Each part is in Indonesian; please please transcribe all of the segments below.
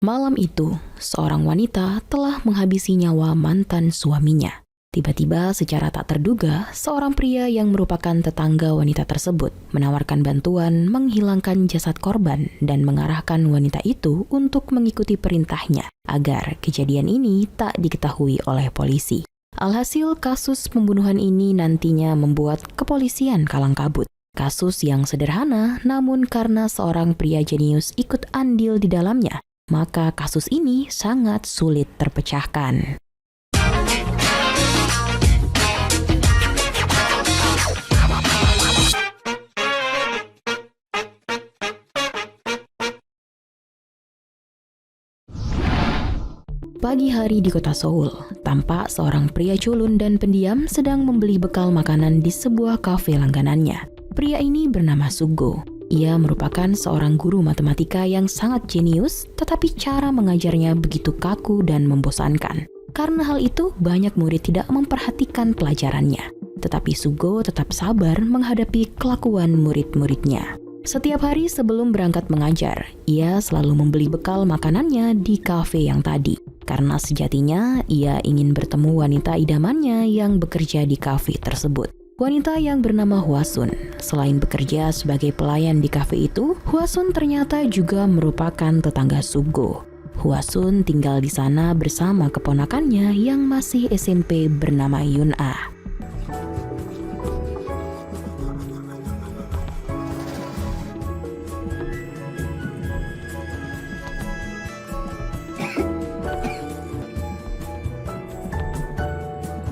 Malam itu, seorang wanita telah menghabisi nyawa mantan suaminya. Tiba-tiba secara tak terduga, seorang pria yang merupakan tetangga wanita tersebut menawarkan bantuan menghilangkan jasad korban dan mengarahkan wanita itu untuk mengikuti perintahnya agar kejadian ini tak diketahui oleh polisi. Alhasil kasus pembunuhan ini nantinya membuat kepolisian kalang kabut. Kasus yang sederhana, namun karena seorang pria jenius ikut andil di dalamnya, maka kasus ini sangat sulit terpecahkan. Pagi hari di kota Seoul, tampak seorang pria culun dan pendiam sedang membeli bekal makanan di sebuah kafe langganannya. Pria ini bernama Sugo. Ia merupakan seorang guru matematika yang sangat jenius, tetapi cara mengajarnya begitu kaku dan membosankan. Karena hal itu, banyak murid tidak memperhatikan pelajarannya. Tetapi Sugo tetap sabar menghadapi kelakuan murid-muridnya. Setiap hari sebelum berangkat mengajar, ia selalu membeli bekal makanannya di kafe yang tadi. Karena sejatinya ia ingin bertemu wanita idamannya yang bekerja di kafe tersebut. Wanita yang bernama Hwasun. Selain bekerja sebagai pelayan di kafe itu, Hwasun ternyata juga merupakan tetangga Sugo. Hwasun tinggal di sana bersama keponakannya yang masih SMP bernama Yun-ah.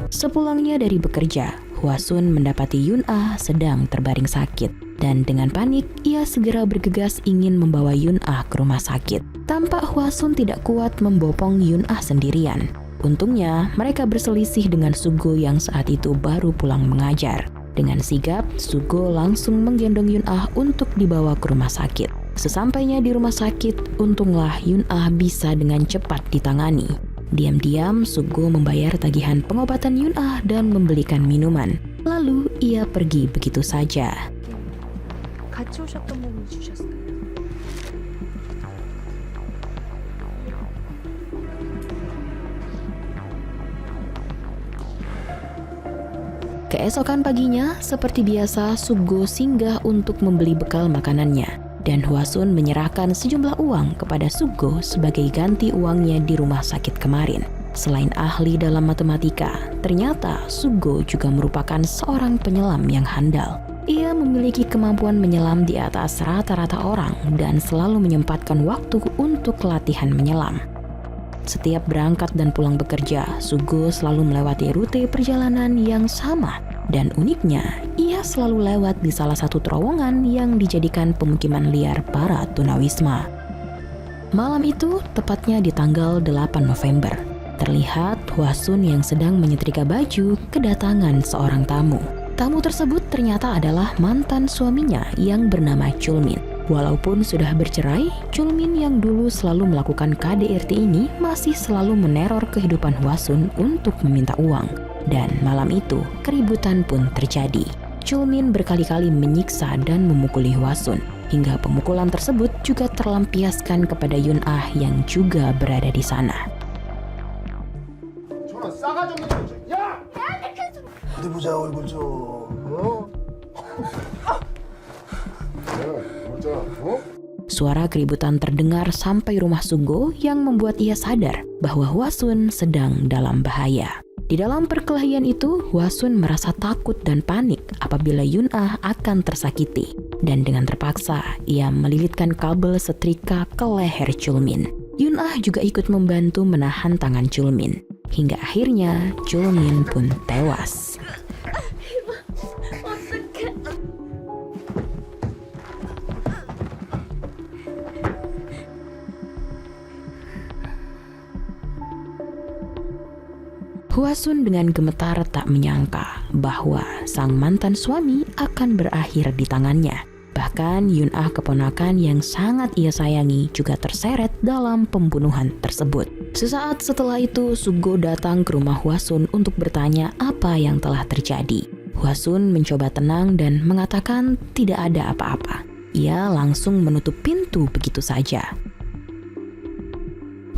Sepulangnya dari bekerja, Hwasun mendapati Yun-ah sedang terbaring sakit. Dan dengan panik, ia segera bergegas ingin membawa Yun-ah ke rumah sakit. Tampak Hwasun tidak kuat membopong Yun-ah sendirian. Untungnya, mereka berselisih dengan Sugo yang saat itu baru pulang mengajar. Dengan sigap, Sugo langsung menggendong Yun-ah untuk dibawa ke rumah sakit. Sesampainya di rumah sakit, untunglah Yun-ah bisa dengan cepat ditangani. Diam-diam, Sugo membayar tagihan pengobatan Yun-ah dan membelikan minuman. Lalu, ia pergi begitu saja. Keesokan paginya, seperti biasa, Sugo singgah untuk membeli bekal makanannya. Dan Hwasun menyerahkan sejumlah uang kepada Sugo sebagai ganti uangnya di rumah sakit kemarin. Selain ahli dalam matematika, ternyata Sugo juga merupakan seorang penyelam yang handal. Ia memiliki kemampuan menyelam di atas rata-rata orang dan selalu menyempatkan waktu untuk latihan menyelam. Setiap berangkat dan pulang bekerja, Sugo selalu melewati rute perjalanan yang sama. Dan uniknya, ia selalu lewat di salah satu terowongan yang dijadikan pemukiman liar para tunawisma. Malam itu, tepatnya di tanggal 8 November, terlihat Hwasun yang sedang menyetrika baju kedatangan seorang tamu. Tamu tersebut ternyata adalah mantan suaminya yang bernama Chulmin. Walaupun sudah bercerai, Chulmin yang dulu selalu melakukan KDRT ini masih selalu meneror kehidupan Hwasun untuk meminta uang. Dan malam itu, keributan pun terjadi. Chulmin berkali-kali menyiksa dan memukuli Hwasun, hingga pemukulan tersebut juga terlampiaskan kepada Yun-ah yang juga berada di sana. Suara keributan terdengar sampai rumah Sugo yang membuat ia sadar bahwa Hwasun sedang dalam bahaya. Di dalam perkelahian itu, Hwasun merasa takut dan panik apabila Yun-ah akan tersakiti. Dan dengan terpaksa, ia melilitkan kabel setrika ke leher Chulmin. Yun-ah juga ikut membantu menahan tangan Chulmin. Hingga akhirnya, Chulmin pun tewas. Hwasun dengan gemetar tak menyangka bahwa sang mantan suami akan berakhir di tangannya. Bahkan Yun-ah keponakan yang sangat ia sayangi juga terseret dalam pembunuhan tersebut. Sesaat setelah itu, Sugo datang ke rumah Hwasun untuk bertanya apa yang telah terjadi. Hwasun mencoba tenang dan mengatakan tidak ada apa-apa. Ia langsung menutup pintu begitu saja.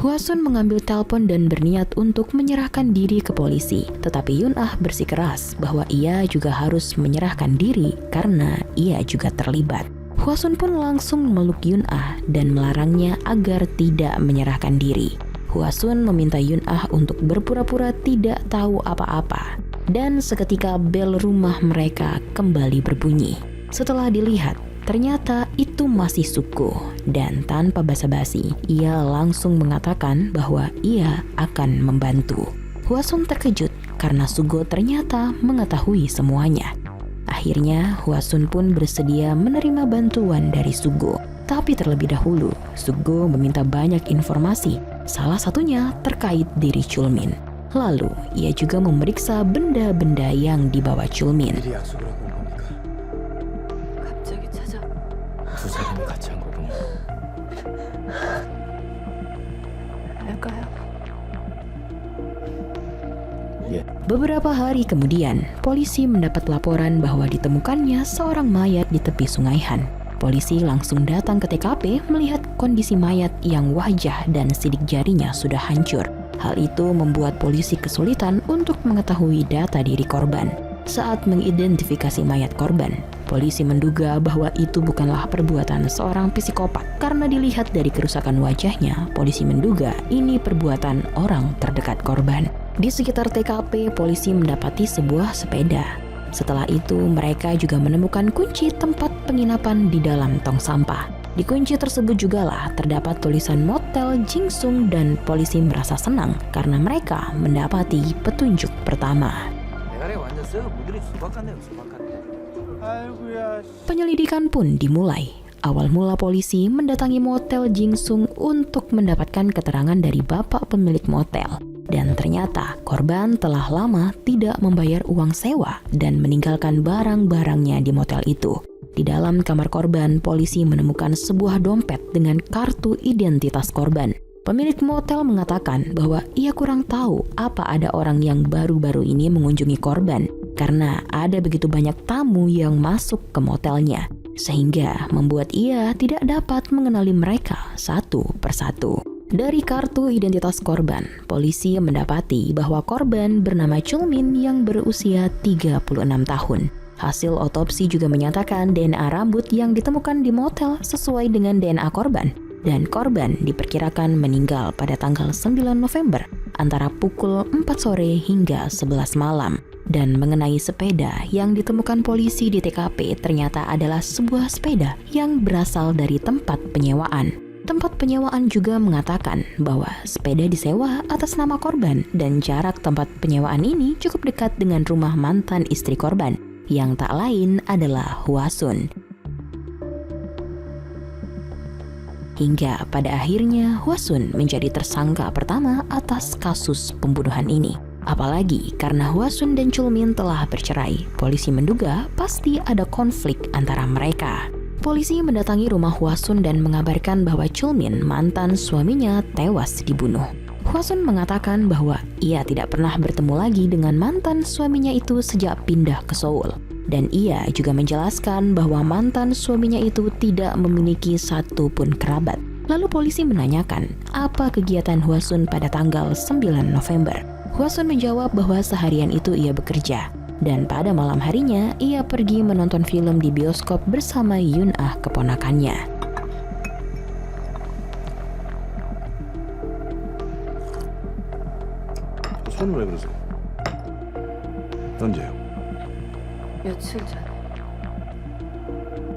Hwasun mengambil telepon dan berniat untuk menyerahkan diri ke polisi. Tetapi Yun-ah bersikeras bahwa ia juga harus menyerahkan diri karena ia juga terlibat. Hwasun pun langsung memeluk Yun-ah dan melarangnya agar tidak menyerahkan diri. Hwasun meminta Yun-ah untuk berpura-pura tidak tahu apa-apa. Dan seketika bel rumah mereka kembali berbunyi. Setelah dilihat, ternyata itu masih Sukgo, dan tanpa basa-basi, ia langsung mengatakan bahwa ia akan membantu. Hwasun terkejut karena Sukgo ternyata mengetahui semuanya. Akhirnya, Hwasun pun bersedia menerima bantuan dari Sukgo. Tapi terlebih dahulu, Sukgo meminta banyak informasi, salah satunya terkait diri Chulmin. Lalu, ia juga memeriksa benda-benda yang dibawa Chulmin. 두 사람이 같이 한 거군요. 할까요? 예. Beberapa hari kemudian, polisi mendapat laporan bahwa ditemukannya seorang mayat di tepi sungai Han. Polisi langsung datang ke TKP melihat kondisi mayat yang wajah dan sidik jarinya sudah hancur. Hal itu membuat polisi kesulitan untuk mengetahui data diri korban. Saat mengidentifikasi mayat korban, polisi menduga bahwa itu bukanlah perbuatan seorang psikopat. Karena dilihat dari kerusakan wajahnya, polisi menduga ini perbuatan orang terdekat korban. Di sekitar TKP, polisi mendapati sebuah sepeda. Setelah itu, mereka juga menemukan kunci tempat penginapan di dalam tong sampah. Di kunci tersebut jugalah terdapat tulisan Motel Jingsung dan polisi merasa senang karena mereka mendapati petunjuk pertama. Penyelidikan pun dimulai. Awal mula polisi mendatangi motel Jingsung untuk mendapatkan keterangan dari bapak pemilik motel. Dan ternyata korban telah lama tidak membayar uang sewa dan meninggalkan barang-barangnya di motel itu. Di dalam kamar korban, polisi menemukan sebuah dompet dengan kartu identitas korban. Pemilik motel mengatakan bahwa ia kurang tahu apa ada orang yang baru-baru ini mengunjungi korban karena ada begitu banyak tamu yang masuk ke motelnya, sehingga membuat ia tidak dapat mengenali mereka satu persatu. Dari kartu identitas korban, polisi mendapati bahwa korban bernama Chulmin yang berusia 36 tahun. Hasil otopsi juga menyatakan DNA rambut yang ditemukan di motel sesuai dengan DNA korban. Dan korban diperkirakan meninggal pada tanggal 9 November antara pukul 4 sore hingga 11 malam. Dan mengenai sepeda yang ditemukan polisi di TKP ternyata adalah sebuah sepeda yang berasal dari tempat penyewaan. Tempat penyewaan juga mengatakan bahwa sepeda disewa atas nama korban dan jarak tempat penyewaan ini cukup dekat dengan rumah mantan istri korban yang tak lain adalah Hwasun. Hingga pada akhirnya Hwasun menjadi tersangka pertama atas kasus pembunuhan ini. Apalagi karena Hwasun dan Chulmin telah bercerai, polisi menduga pasti ada konflik antara mereka. Polisi mendatangi rumah Hwasun dan mengabarkan bahwa Chulmin, mantan suaminya, tewas dibunuh. Hwasun mengatakan bahwa ia tidak pernah bertemu lagi dengan mantan suaminya itu sejak pindah ke Seoul. Dan ia juga menjelaskan bahwa mantan suaminya itu tidak memiliki satupun kerabat. Lalu polisi menanyakan apa kegiatan Hwasun pada tanggal 9 November. Hwasun menjawab bahwa seharian itu ia bekerja. Dan pada malam harinya ia pergi menonton film di bioskop bersama Yun-ah keponakannya. 손을 왜 그러세요? 언제요? 며칠 전에.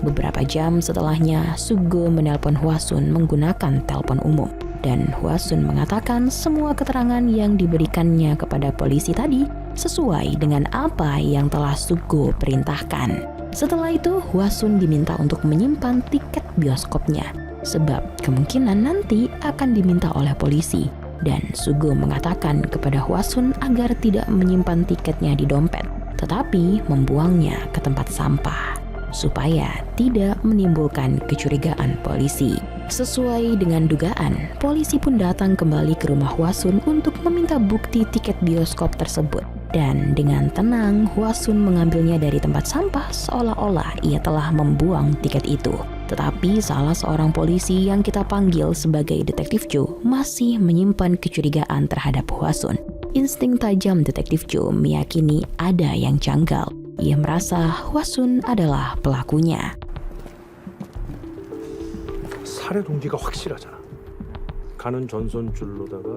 Beberapa jam setelahnya, Sukgo menelpon Hwasun menggunakan telepon umum. Dan Hwasun mengatakan semua keterangan yang diberikannya kepada polisi tadi sesuai dengan apa yang telah Sukgo perintahkan. Setelah itu, Hwasun diminta untuk menyimpan tiket bioskopnya, sebab kemungkinan nanti akan diminta oleh polisi. Dan Sukgo mengatakan kepada Hwasun agar tidak menyimpan tiketnya di dompet, tetapi membuangnya ke tempat sampah, supaya tidak menimbulkan kecurigaan polisi. Sesuai dengan dugaan, polisi pun datang kembali ke rumah Hwasun untuk meminta bukti tiket bioskop tersebut. Dan dengan tenang, Hwasun mengambilnya dari tempat sampah seolah-olah ia telah membuang tiket itu. Tetapi salah seorang polisi yang kita panggil sebagai Detektif Joe masih menyimpan kecurigaan terhadap Hwasun. Insting tajam Detektif Joe meyakini ada yang janggal. Ia merasa Hwasun adalah pelakunya. 살해 동기가 확실하잖아. 가는 전선줄로다가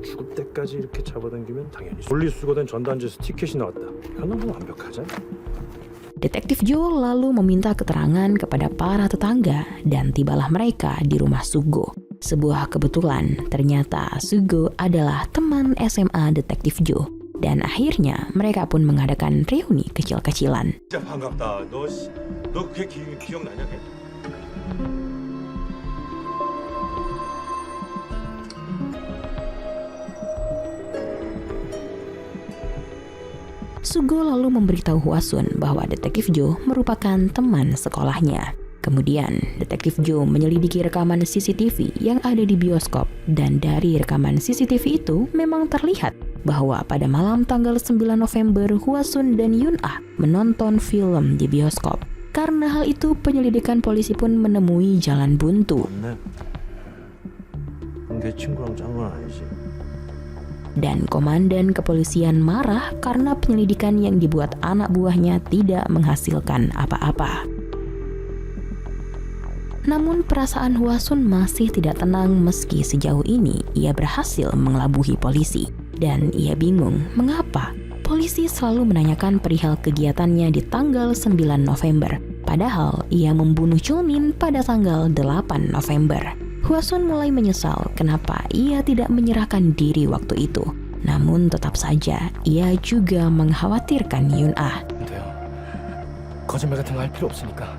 죽을 때까지 이렇게 잡아당기면 당연히 분리수거된 전단지 티켓이 나왔다. 이건 너무 완벽하잖아. Detektif Joe lalu meminta keterangan kepada para tetangga dan tibalah mereka di rumah Sugo. Sebuah kebetulan, ternyata Sugo adalah teman SMA Detektif Joe. Dan akhirnya mereka pun mengadakan reuni kecil-kecilan. 진짜 반갑다. 너 그게 기억나냐? Sugo lalu memberitahu Hwasun bahwa Detektif Joe merupakan teman sekolahnya. Kemudian, Detektif Joe menyelidiki rekaman CCTV yang ada di bioskop. Dan dari rekaman CCTV itu memang terlihat bahwa pada malam tanggal 9 November, Hwasun dan Yun-ah menonton film di bioskop. Karena hal itu, penyelidikan polisi pun menemui jalan buntu. 내 친구랑 짠 건 아니지. Dan komandan kepolisian marah karena penyelidikan yang dibuat anak buahnya tidak menghasilkan apa-apa. Namun perasaan Hwasun masih tidak tenang meski sejauh ini ia berhasil mengelabuhi polisi. Dan ia bingung mengapa polisi selalu menanyakan perihal kegiatannya di tanggal 9 November. Padahal ia membunuh Chulmin pada tanggal 8 November. Hwasun mulai menyesal kenapa ia tidak menyerahkan diri waktu itu. Namun tetap saja ia juga mengkhawatirkan Yun-ah. 돼요. 거짓말 같은 거 할 필요 없으니까.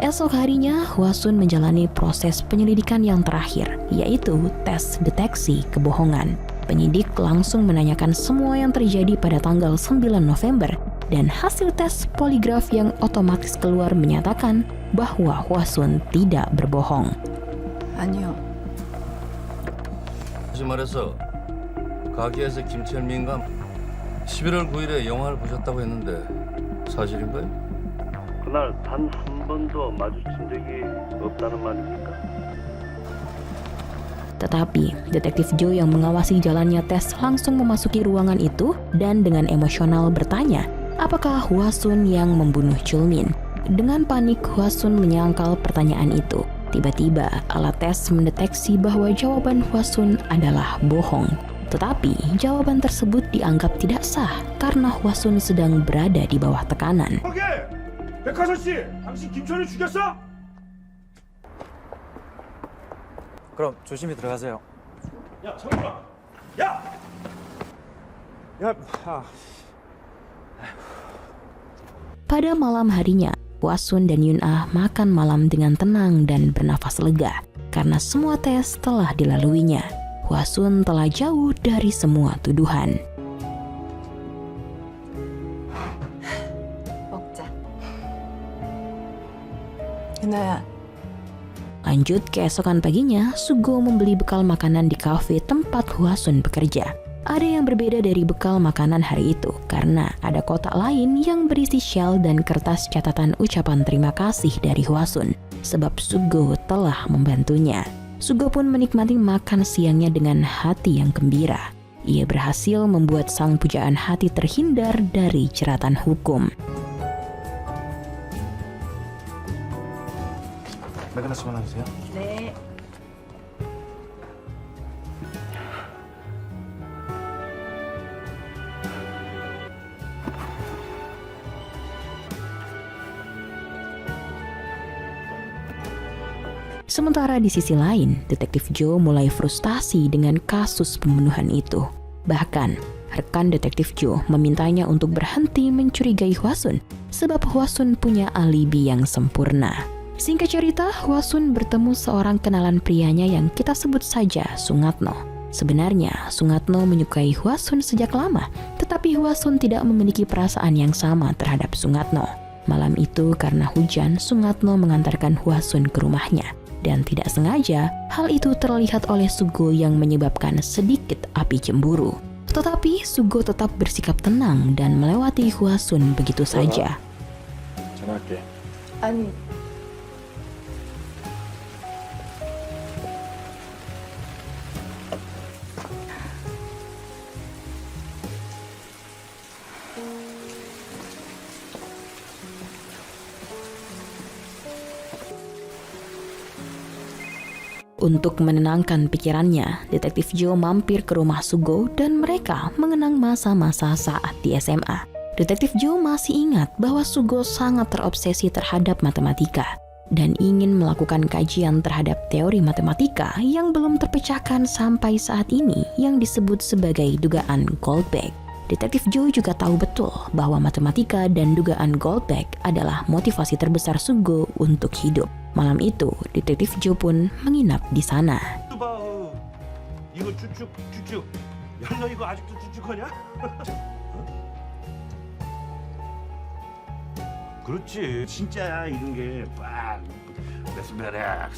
Esok harinya, Hwasun menjalani proses penyelidikan yang terakhir, yaitu tes deteksi kebohongan. Penyidik langsung menanyakan semua yang terjadi pada tanggal 9 November, dan hasil tes poligraf yang otomatis keluar menyatakan bahwa Hwasun tidak berbohong. 아니요. 다시 말해서 가게에서 김철민과 11월 9일에 영화를 보셨다고 했는데 사실인가요? 그날 단 한 번도 마주친 적이 없다는 말입니까? Tetapi, Detektif Joe yang mengawasi jalannya tes langsung memasuki ruangan itu dan dengan emosional bertanya, apakah Hwasun yang membunuh Chulmin? Dengan panik, Hwasun menyangkal pertanyaan itu. Tiba-tiba, alat tes mendeteksi bahwa jawaban Hwasun adalah bohong. Tetapi, jawaban tersebut dianggap tidak sah karena Hwasun sedang berada di bawah tekanan. 오케이! 백화선 씨, 당신 김철을 죽였어? 그럼 조심히 들어가세요. 야, 잠깐만. 야! 야, Pada malam harinya, Hwasun dan Yun-ah makan malam dengan tenang dan bernafas lega karena semua tes telah dilaluinya. Hwasun telah jauh dari semua tuduhan. 먹자. 유나야, Lanjut keesokan paginya, Sugo membeli bekal makanan di kafe tempat Hwasun bekerja. Ada yang berbeda dari bekal makanan hari itu karena ada kotak lain yang berisi shell dan kertas catatan ucapan terima kasih dari Hwasun sebab Sugo telah membantunya. Sugo pun menikmati makan siangnya dengan hati yang gembira. Ia berhasil membuat sang pujaan hati terhindar dari jeratan hukum. 맥 하나씩만 해주세요. 네. Sementara di sisi lain, Detektif Joe mulai frustasi dengan kasus pembunuhan itu. Bahkan, rekan Detektif Joe memintanya untuk berhenti mencurigai Hwasun sebab Hwasun punya alibi yang sempurna. Singkat cerita, Hwasun bertemu seorang kenalan prianya yang kita sebut saja Sungatno. Sebenarnya, Sungatno menyukai Hwasun sejak lama, tetapi Hwasun tidak memiliki perasaan yang sama terhadap Sungatno. Malam itu karena hujan, Sungatno mengantarkan Hwasun ke rumahnya. Dan tidak sengaja, hal itu terlihat oleh Sugo yang menyebabkan sedikit api cemburu. Tetapi Sugo tetap bersikap tenang dan melewati Hwasun begitu saja. 전화할게. 아니, Untuk menenangkan pikirannya, Detektif Joe mampir ke rumah Sugo dan mereka mengenang masa-masa saat di SMA. Detektif Joe masih ingat bahwa Sugo sangat terobsesi terhadap matematika dan ingin melakukan kajian terhadap teori matematika yang belum terpecahkan sampai saat ini yang disebut sebagai dugaan Goldbach. Detektif Joe juga tahu betul bahwa matematika dan dugaan Goldbach adalah motivasi terbesar Sugo untuk hidup. Malam itu, Detektif Joe pun menginap di sana. 봐. 이거 쭉쭉. 야, 너 이거 아직도 쭉쭉하냐? 그렇지. 진짜야 이런 게 빡. 메스메락.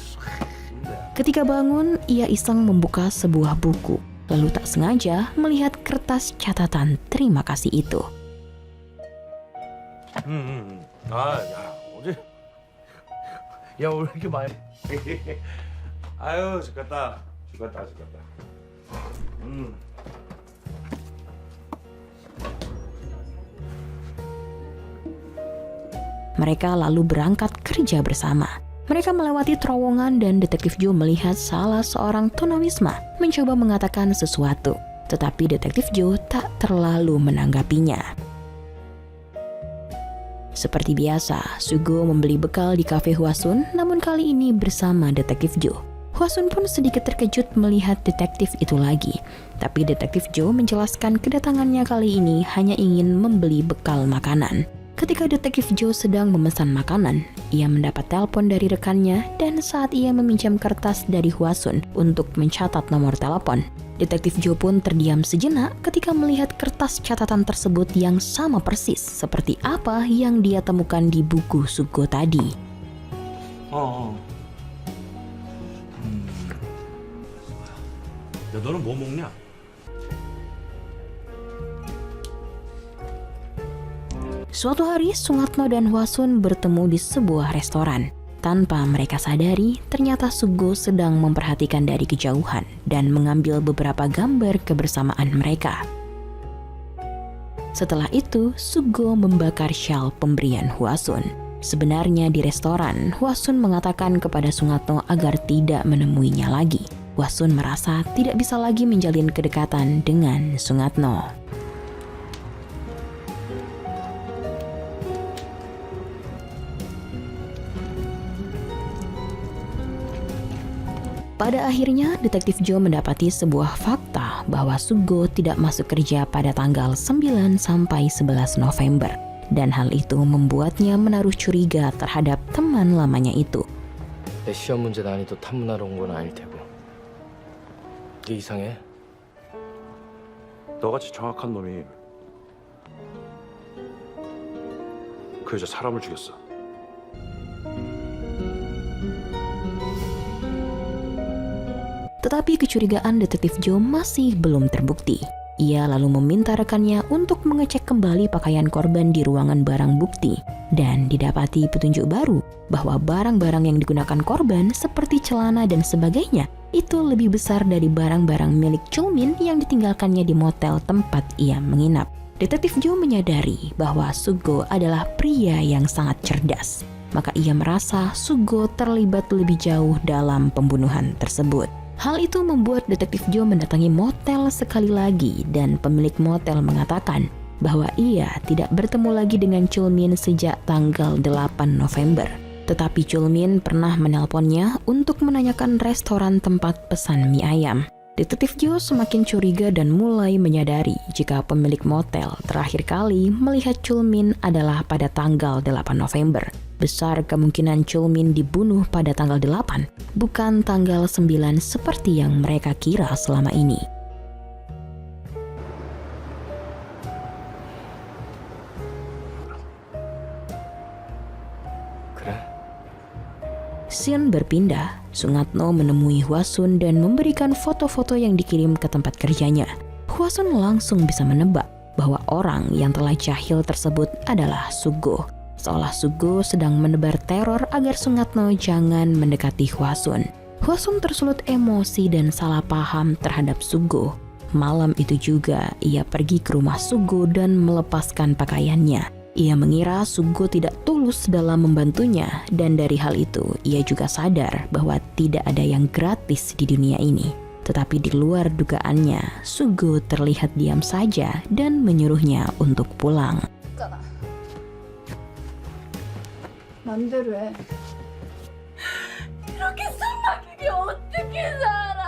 Ketika bangun, ia iseng membuka sebuah buku, lalu tak sengaja melihat kertas catatan terima kasih itu. 아, 야, 어제 야, 오늘 이렇게 많이 아유, 죽겠다. Mereka lalu berangkat kerja bersama. Mereka melewati terowongan dan Detektif Joe melihat salah seorang tunawisma mencoba mengatakan sesuatu. Tetapi Detektif Joe tak terlalu menanggapinya. Seperti biasa, Sugo membeli bekal di kafe Hwasun, namun kali ini bersama Detektif Joe. Hwasun pun sedikit terkejut melihat detektif itu lagi. Tapi Detektif Joe menjelaskan kedatangannya kali ini hanya ingin membeli bekal makanan. Ketika Detektif Joe sedang memesan makanan, ia mendapat telepon dari rekannya dan saat ia meminjam kertas dari Hwasun untuk mencatat nomor telepon, Detektif Joe pun terdiam sejenak ketika melihat kertas catatan tersebut yang sama persis seperti apa yang dia temukan di buku Sugo tadi. 야, 너는 뭐 먹냐? Suatu hari, Sungatno dan Hwasun bertemu di sebuah restoran. Tanpa mereka sadari, ternyata Sugo sedang memperhatikan dari kejauhan dan mengambil beberapa gambar kebersamaan mereka. Setelah itu, Sugo membakar syal pemberian Hwasun. Sebenarnya di restoran, Hwasun mengatakan kepada Sungatno agar tidak menemuinya lagi. Hwasun merasa tidak bisa lagi menjalin kedekatan dengan Sungatno. Pada akhirnya, Detektif Joe mendapati sebuah fakta bahwa Sugo tidak masuk kerja pada tanggal 9 sampai 11 November. Dan hal itu membuatnya menaruh curiga terhadap teman lamanya itu. 내 시험 문제 난이도 탐문하러 온 건 아닐 테고. 이게 이상해? 너같이 정확한 놈이 그 여자 사람을 죽였어. Tetapi kecurigaan Detektif Joe masih belum terbukti. Ia lalu meminta rekannya untuk mengecek kembali pakaian korban di ruangan barang bukti dan didapati petunjuk baru bahwa barang-barang yang digunakan korban seperti celana dan sebagainya itu lebih besar dari barang-barang milik Chulmin yang ditinggalkannya di motel tempat ia menginap. Detektif Joe menyadari bahwa Sugo adalah pria yang sangat cerdas, maka ia merasa Sugo terlibat lebih jauh dalam pembunuhan tersebut. Hal itu membuat Detektif Joe mendatangi motel sekali lagi dan pemilik motel mengatakan bahwa ia tidak bertemu lagi dengan Chulmin sejak tanggal 8 November. Tetapi Chulmin pernah menelponnya untuk menanyakan restoran tempat pesan mie ayam. Detektif Joe semakin curiga dan mulai menyadari jika pemilik motel terakhir kali melihat Chulmin adalah pada tanggal 8 November. Besar kemungkinan Chulmin dibunuh pada tanggal 8, bukan tanggal 9 seperti yang mereka kira selama ini. 그래? Scene berpindah, Sungatno menemui Hwasun dan memberikan foto-foto yang dikirim ke tempat kerjanya. Hwasun langsung bisa menebak bahwa orang yang telah jahil tersebut adalah Sugo. seolah Sugo sedang menebar teror agar Sungatno jangan mendekati Hwasun. Hwasun tersulut emosi dan salah paham terhadap Sugo. Malam itu juga ia pergi ke rumah Sugo dan melepaskan pakaiannya. Ia mengira Sugo tidak tulus dalam membantunya, dan dari hal itu ia juga sadar bahwa tidak ada yang gratis di dunia ini. Tetapi di luar dugaannya, Sugo terlihat diam saja dan menyuruhnya untuk pulang. 맘대로 해. 이렇게 숨막히게 어떻게 살아?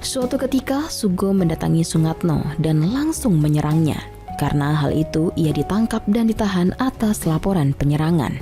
Suatu ketika Sugo mendatangi Sungatno dan langsung menyerangnya. Karena hal itu ia ditangkap dan ditahan atas laporan penyerangan.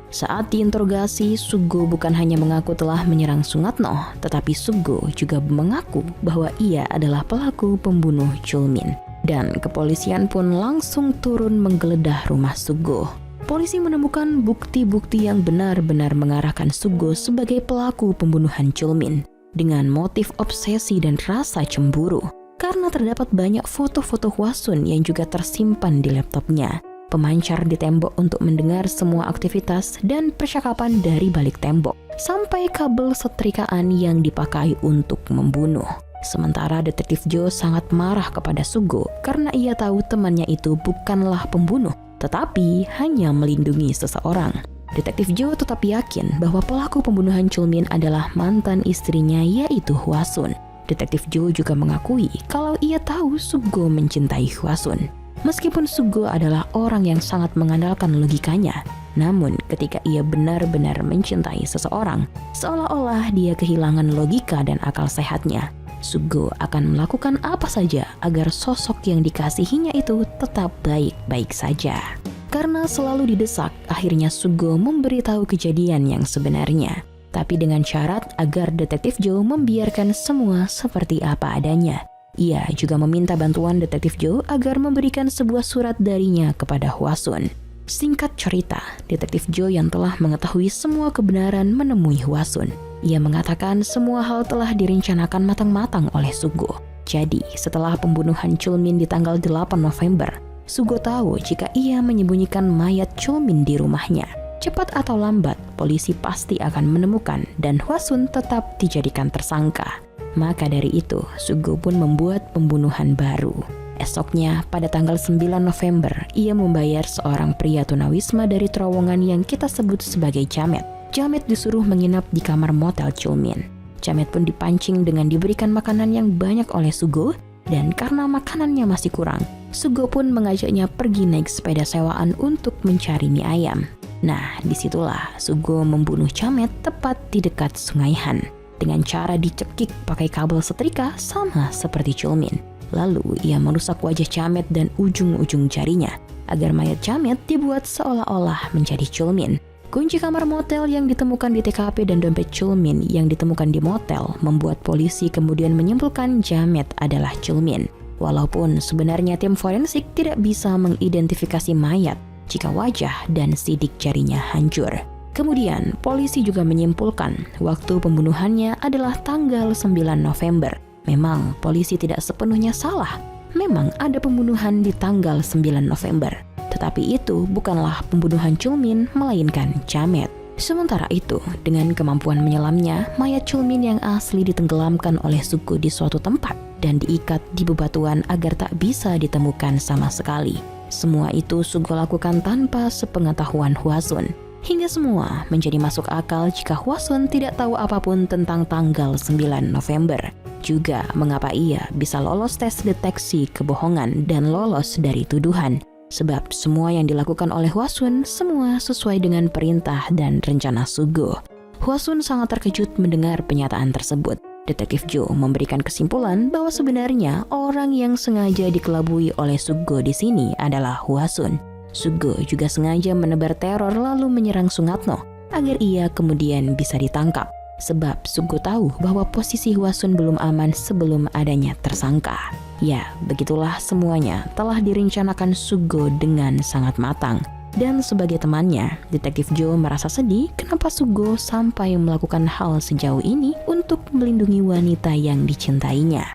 Saat diinterogasi, Sugo bukan hanya mengaku telah menyerang Sungatno, tetapi Sugo juga mengaku bahwa ia adalah pelaku pembunuh Chulmin. Dan kepolisian pun langsung turun menggeledah rumah Sugo. Polisi menemukan bukti-bukti yang benar-benar mengarahkan Sugo sebagai pelaku pembunuhan Chulmin dengan motif obsesi dan rasa cemburu. Karena terdapat banyak foto-foto Hwasun yang juga tersimpan di laptopnya, pemancar di tembok untuk mendengar semua aktivitas dan percakapan dari balik tembok, sampai kabel setrikaan yang dipakai untuk membunuh. Sementara Detektif Joe sangat marah kepada Sugo karena ia tahu temannya itu bukanlah pembunuh, tetapi hanya melindungi seseorang. Detektif Joe tetap yakin bahwa pelaku pembunuhan Chulmin adalah mantan istrinya, yaitu Hwasun. Detektif Joe juga mengakui kalau ia tahu Sugo mencintai Hwasun. Meskipun Sugo adalah orang yang sangat mengandalkan logikanya, namun ketika ia benar-benar mencintai seseorang, seolah-olah dia kehilangan logika dan akal sehatnya. Sugo akan melakukan apa saja agar sosok yang dikasihinya itu tetap baik-baik saja. Karena selalu didesak, akhirnya Sugo memberitahu kejadian yang sebenarnya. Tapi dengan syarat agar Detektif Joe membiarkan semua seperti apa adanya. Ia juga meminta bantuan Detektif Joe agar memberikan sebuah surat darinya kepada Hwasun. Singkat cerita, Detektif Joe yang telah mengetahui semua kebenaran menemui Hwasun. Ia mengatakan semua hal telah direncanakan matang-matang oleh Sugo. Jadi, setelah pembunuhan Chulmin di tanggal 8 November, Sugo tahu jika ia menyembunyikan mayat Chulmin di rumahnya. Cepat atau lambat, polisi pasti akan menemukan dan Hwasun tetap dijadikan tersangka. Maka dari itu, Sugo pun membuat pembunuhan baru. Esoknya, pada tanggal 9 November, ia membayar seorang pria tunawisma dari terowongan yang kita sebut sebagai Jamet. Jamet disuruh menginap di kamar motel Chulmin. Jamet pun dipancing dengan diberikan makanan yang banyak oleh Sugo, dan karena makanannya masih kurang, Sugo pun mengajaknya pergi naik sepeda sewaan untuk mencari mie ayam. Nah, disitulah Sugo membunuh Jamet tepat di dekat Sungai Han dengan cara dicekik pakai kabel setrika sama seperti Chulmin. Lalu ia merusak wajah Jamet dan ujung-ujung jarinya agar mayat Jamet dibuat seolah-olah menjadi Chulmin. Kunci kamar motel yang ditemukan di TKP dan dompet Chulmin yang ditemukan di motel membuat polisi kemudian menyimpulkan Jamet adalah Chulmin. Walaupun sebenarnya tim forensik tidak bisa mengidentifikasi mayat jika wajah dan sidik jarinya hancur. Kemudian, polisi juga menyimpulkan waktu pembunuhannya adalah tanggal 9 November. Memang polisi tidak sepenuhnya salah. Memang ada pembunuhan di tanggal 9 November. Tetapi itu bukanlah pembunuhan Chulmin, melainkan Jamet. Sementara itu, dengan kemampuan menyelamnya, mayat Chulmin yang asli ditenggelamkan oleh Sugo di suatu tempat dan diikat di bebatuan agar tak bisa ditemukan sama sekali. Semua itu Sugo lakukan tanpa sepengetahuan Hwasun. Hingga semua menjadi masuk akal jika Hwasun tidak tahu apapun tentang tanggal 9 November. Juga mengapa ia bisa lolos tes deteksi kebohongan dan lolos dari tuduhan. Sebab semua yang dilakukan oleh Hwasun semua sesuai dengan perintah dan rencana Sugo. Hwasun sangat terkejut mendengar pernyataan tersebut. Detektif Joe memberikan kesimpulan bahwa sebenarnya orang yang sengaja dikelabui oleh Sugo di sini adalah Hwasun. Sugo juga sengaja menebar teror lalu menyerang Sungatno agar ia kemudian bisa ditangkap. Sebab Sugo tahu bahwa posisi Hwasun belum aman sebelum adanya tersangka. Ya, begitulah semuanya telah direncanakan Sugo dengan sangat matang. Dan sebagai temannya, Detektif Joe merasa sedih kenapa Sugo sampai melakukan hal sejauh ini untuk melindungi wanita yang dicintainya.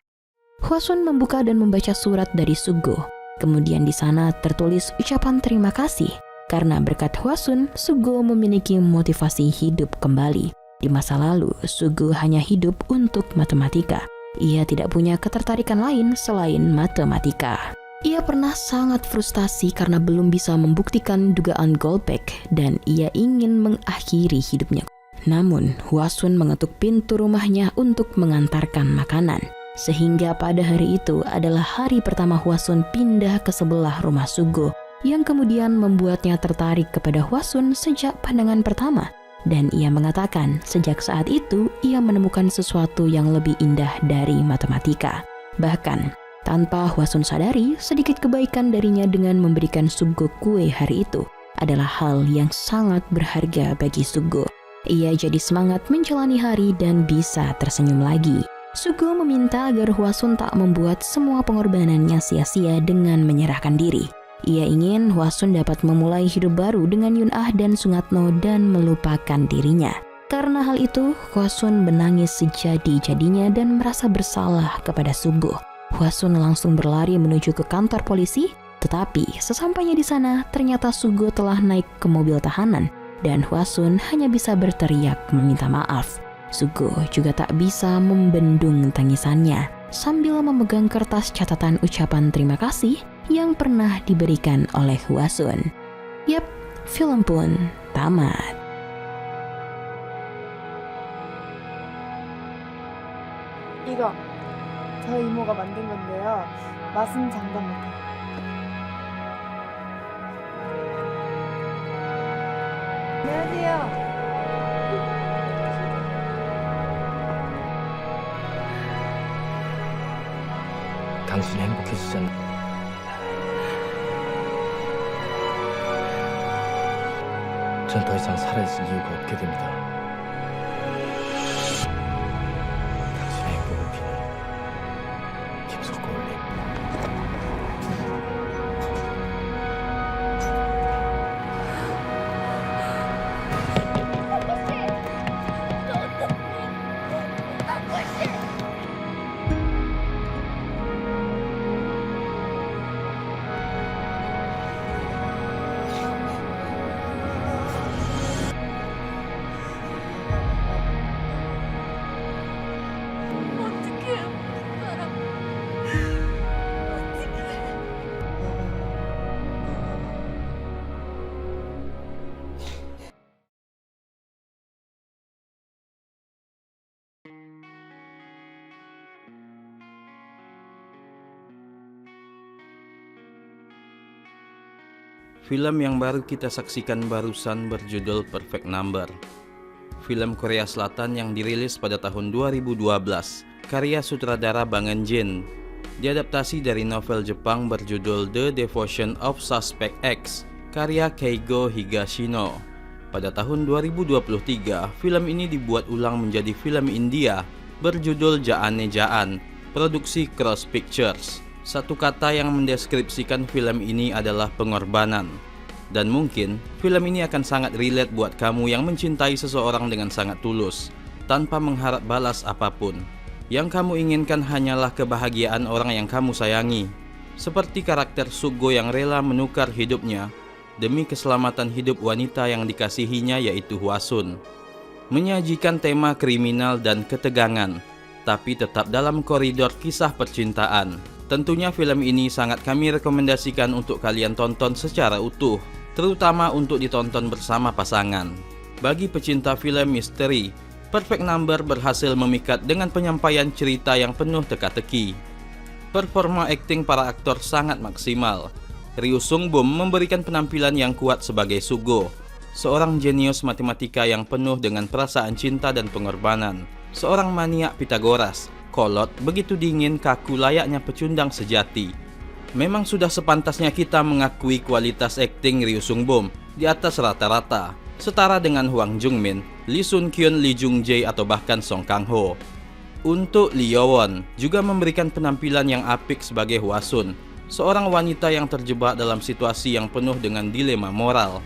Hwasun membuka dan membaca surat dari Sugo. Kemudian di sana tertulis ucapan terima kasih karena berkat Hwasun, Sugo memiliki motivasi hidup kembali. Di masa lalu, Sugo hanya hidup untuk matematika. Ia tidak punya ketertarikan lain selain matematika. Ia pernah sangat frustasi karena belum bisa membuktikan dugaan Goldbeck dan ia ingin mengakhiri hidupnya. Namun, Hwasun mengetuk pintu rumahnya untuk mengantarkan makanan. Sehingga pada hari itu adalah hari pertama Hwasun pindah ke sebelah rumah Sugo, yang kemudian membuatnya tertarik kepada Hwasun sejak pandangan pertama. Dan ia mengatakan sejak saat itu ia menemukan sesuatu yang lebih indah dari matematika. Bahkan, tanpa Hwasun sadari, sedikit kebaikan darinya dengan memberikan Sugo kue hari itu adalah hal yang sangat berharga bagi Sugo. Ia jadi semangat menjalani hari dan bisa tersenyum lagi. Sugo meminta agar Hwasun tak membuat semua pengorbanannya sia-sia dengan menyerahkan diri. Ia ingin Hwasun dapat memulai hidup baru dengan Yun-ah dan Sungatno dan melupakan dirinya. Karena hal itu, Hwasun menangis sejadi-jadinya dan merasa bersalah kepada Sugo. Hwasun langsung berlari menuju ke kantor polisi, tetapi sesampainya di sana ternyata Sugo telah naik ke mobil tahanan dan Hwasun hanya bisa berteriak meminta maaf. Sugo juga tak bisa membendung tangisannya sambil memegang kertas catatan ucapan terima kasih yang pernah diberikan oleh Hwasun. Yap, film pun tamat. 이거 저 이모가 만든 건데요. 맛은 장담 못해요. 안녕하세요. 당신이 행복해지잖아. 전 더 이상 살아있을 이유가 없게 됩니다. 당신의 행복을 비는 김석고올림. 어떡해, 사람. 어떡해. Film yang baru kita saksikan barusan berjudul Perfect Number. Film Korea Selatan yang dirilis pada tahun 2012, karya sutradara Bang Eun-jin. Diadaptasi dari novel Jepang berjudul The Devotion of Suspect X, karya Keigo Higashino. Pada tahun 2023, film ini dibuat ulang menjadi film India berjudul Jaane Jaan, produksi Cross Pictures. Satu kata yang mendeskripsikan film ini adalah pengorbanan. Dan mungkin film ini akan sangat relate buat kamu yang mencintai seseorang dengan sangat tulus, tanpa mengharap balas apapun. Yang kamu inginkan hanyalah kebahagiaan orang yang kamu sayangi. Seperti karakter Sugo yang rela menukar hidupnya demi keselamatan hidup wanita yang dikasihinya, yaitu Hwasun. Menyajikan tema kriminal dan ketegangan, tapi tetap dalam koridor kisah percintaan. Tentunya film ini sangat kami rekomendasikan untuk kalian tonton secara utuh, terutama untuk ditonton bersama pasangan. Bagi pecinta film misteri, Perfect Number berhasil memikat dengan penyampaian cerita yang penuh teka-teki. Performa akting para aktor sangat maksimal. Ryu Sung-bum memberikan penampilan yang kuat sebagai Sugo, seorang jenius matematika yang penuh dengan perasaan cinta dan pengorbanan. Seorang maniak Pitagoras, kolot, begitu dingin, kaku, layaknya pecundang sejati. Memang sudah sepantasnya kita mengakui kualitas akting Ryu Sung-bum di atas rata-rata. setara dengan Hwang Jung-min, Lee Sun-kyun, Lee Jung-jae, atau bahkan Song Kang-ho. Untuk Lee Yo-won juga memberikan penampilan yang apik sebagai Hwasun, seorang wanita yang terjebak dalam situasi yang penuh dengan dilema moral.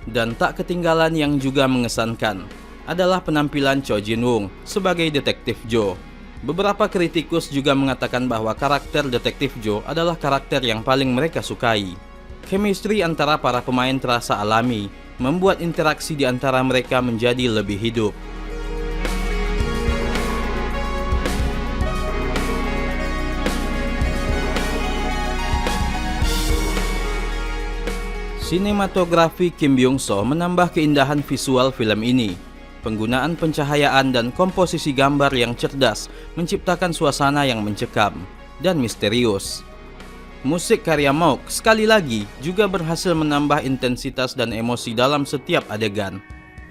Dan tak ketinggalan yang juga mengesankan adalah penampilan Cho Jin-woong sebagai Detektif Jo. Beberapa kritikus juga mengatakan bahwa karakter Detektif Jo adalah karakter yang paling mereka sukai. Chemistry antara para pemain terasa alami, membuat interaksi di antara mereka menjadi lebih hidup. Sinematografi Kim Byung-so menambah keindahan visual film ini. Penggunaan pencahayaan dan komposisi gambar yang cerdas menciptakan suasana yang mencekam dan misterius. Musik karya Moog sekali lagi juga berhasil menambah intensitas dan emosi dalam setiap adegan.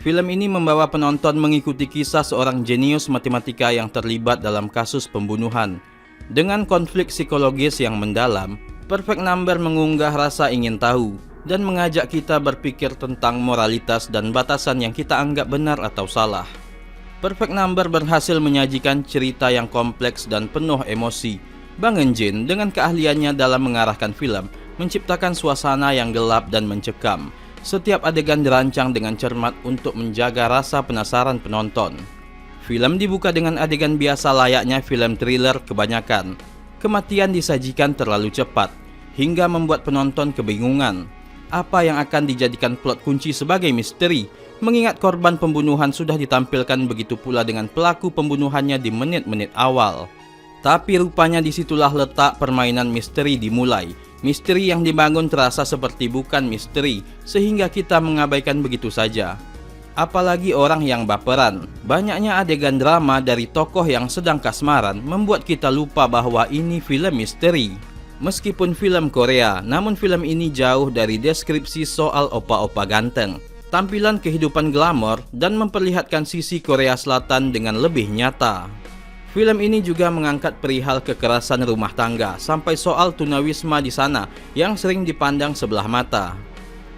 Film ini membawa penonton mengikuti kisah seorang jenius matematika yang terlibat dalam kasus pembunuhan. Dengan konflik psikologis yang mendalam, Perfect Number mengunggah rasa ingin tahu dan mengajak kita berpikir tentang moralitas dan batasan yang kita anggap benar atau salah. Perfect Number berhasil menyajikan cerita yang kompleks dan penuh emosi. Bang Eun-jin dengan keahliannya dalam mengarahkan film menciptakan suasana yang gelap dan mencekam. Setiap adegan dirancang dengan cermat untuk menjaga rasa penasaran penonton. Film dibuka dengan adegan biasa layaknya film thriller kebanyakan. Kematian disajikan terlalu cepat hingga membuat penonton kebingungan. Apa yang akan dijadikan plot kunci sebagai misteri, mengingat korban pembunuhan sudah ditampilkan, begitu pula dengan pelaku pembunuhannya di menit-menit awal. Tapi rupanya disitulah letak permainan misteri dimulai. Misteri yang dibangun terasa seperti bukan misteri, sehingga kita mengabaikan begitu saja. Apalagi orang yang baperan. Banyaknya adegan drama dari tokoh yang sedang kasmaran membuat kita lupa bahwa ini film misteri. Meskipun film Korea, namun film ini jauh dari deskripsi soal opa-opa ganteng. Tampilan kehidupan glamor dan memperlihatkan sisi Korea Selatan dengan lebih nyata. Film ini juga mengangkat perihal kekerasan rumah tangga sampai soal tunawisma di sana yang sering dipandang sebelah mata.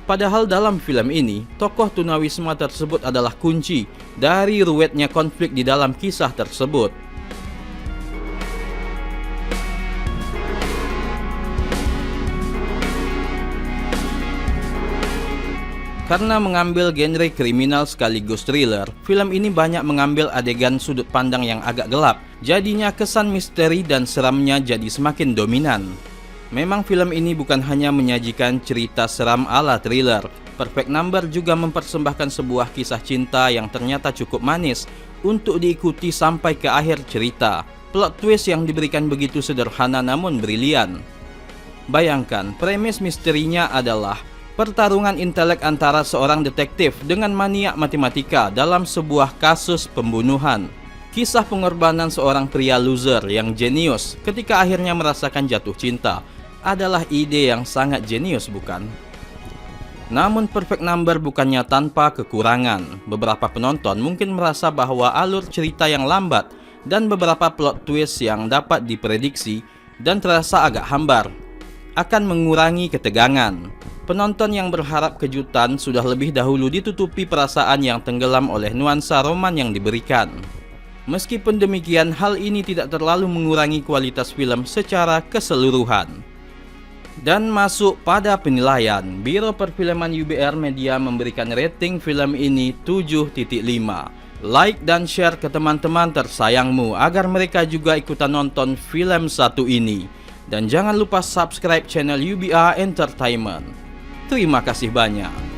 Padahal dalam film ini, tokoh tunawisma tersebut adalah kunci dari ruwetnya konflik di dalam kisah tersebut. Karena mengambil genre kriminal sekaligus thriller, film ini banyak mengambil adegan sudut pandang yang agak gelap. Jadinya kesan misteri dan seramnya jadi semakin dominan. Memang film ini bukan hanya menyajikan cerita seram ala thriller. Perfect Number juga mempersembahkan sebuah kisah cinta yang ternyata cukup manis untuk diikuti sampai ke akhir cerita. Plot twist yang diberikan begitu sederhana namun brilian. Bayangkan, premis misterinya adalah pertarungan intelek antara seorang detektif dengan maniak matematika dalam sebuah kasus pembunuhan. Kisah pengorbanan seorang pria loser yang jenius ketika akhirnya merasakan jatuh cinta adalah ide yang sangat jenius, bukan? Namun Perfect Number bukannya tanpa kekurangan. Beberapa penonton mungkin merasa bahwa alur cerita yang lambat dan beberapa plot twist yang dapat diprediksi dan terasa agak hambar akan mengurangi ketegangan. Penonton yang berharap kejutan sudah lebih dahulu ditutupi perasaan yang tenggelam oleh nuansa roman yang diberikan. Meskipun demikian, hal ini tidak terlalu mengurangi kualitas film secara keseluruhan. Dan masuk pada penilaian, Biro Perfilman UBR Media memberikan rating film ini 7.5. Like dan share ke teman-teman tersayangmu agar mereka juga ikutan nonton film satu ini. Dan jangan lupa subscribe channel UBR Entertainment. Terima kasih banyak.